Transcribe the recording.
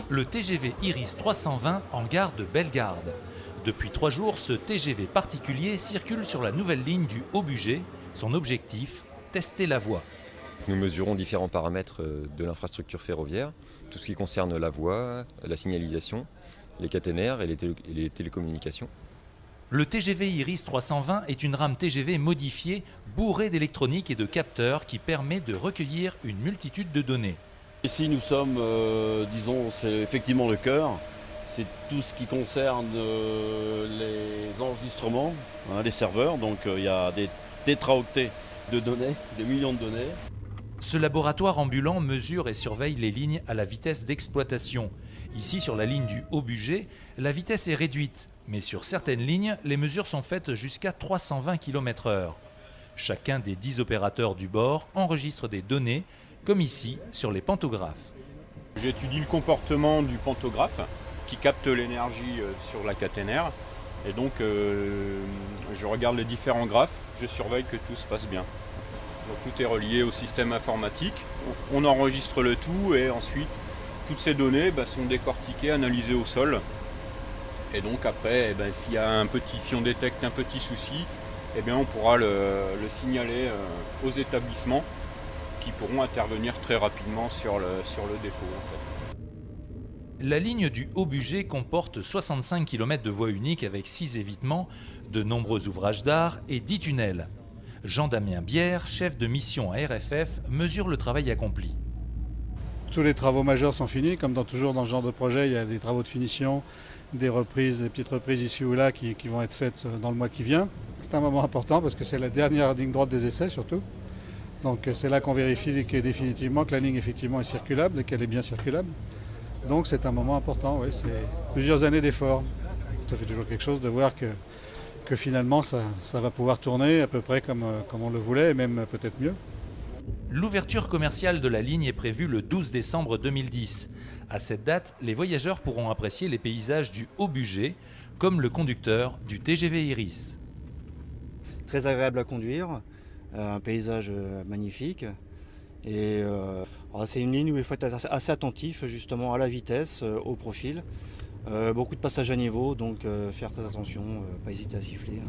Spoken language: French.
le TGV Iris 320 en gare de Bellegarde. Depuis 3 jours, ce TGV particulier circule sur la nouvelle ligne du Haut-Bugey. Son objectif, tester la voie. Nous mesurons différents paramètres de l'infrastructure ferroviaire, tout ce qui concerne la voie, la signalisation, les caténaires et les télécommunications. Le TGV Iris 320 est une rame TGV modifiée, bourrée d'électronique et de capteurs qui permet de recueillir une multitude de données. Ici nous sommes, disons, c'est effectivement le cœur. C'est tout ce qui concerne les enregistrements, des serveurs. Donc il y a des tétraoctets de données, des millions de données. Ce laboratoire ambulant mesure et surveille les lignes à la vitesse d'exploitation. Ici, sur la ligne du Haut-Bugey, la vitesse est réduite, mais sur certaines lignes, les mesures sont faites jusqu'à 320 km/h. Chacun des 10 opérateurs du bord enregistre des données, comme ici sur les pantographes. J'étudie le comportement du pantographe qui capte l'énergie sur la caténaire. Et donc, je regarde les différents graphes, je surveille que tout se passe bien. Donc, tout est relié au système informatique. On enregistre le tout et ensuite, toutes ces données sont décortiquées, analysées au sol. Et donc après, si on détecte un petit souci, on pourra le signaler aux établissements qui pourront intervenir très rapidement sur le défaut. En fait. La ligne du Haut-Bugey comporte 65 km de voies uniques avec 6 évitements, de nombreux ouvrages d'art et 10 tunnels. Jean-Damien Bière, chef de mission à RFF, mesure le travail accompli. Tous les travaux majeurs sont finis, comme toujours dans ce genre de projet, il y a des travaux de finition, des petites reprises ici ou là qui vont être faites dans le mois qui vient. C'est un moment important parce que c'est la dernière ligne droite des essais surtout. Donc c'est là qu'on vérifie définitivement que la ligne effectivement est circulable et qu'elle est bien circulable. Donc c'est un moment important, oui, c'est plusieurs années d'efforts. Ça fait toujours quelque chose de voir que finalement ça va pouvoir tourner à peu près comme on le voulait et même peut-être mieux. L'ouverture commerciale de la ligne est prévue le 12 décembre 2010. À cette date, les voyageurs pourront apprécier les paysages du Haut-Bugey, comme le conducteur du TGV Iris. Très agréable à conduire, un paysage magnifique. Et c'est une ligne où il faut être assez attentif justement à la vitesse, au profil. Beaucoup de passages à niveau, donc faire très attention, pas hésiter à siffler.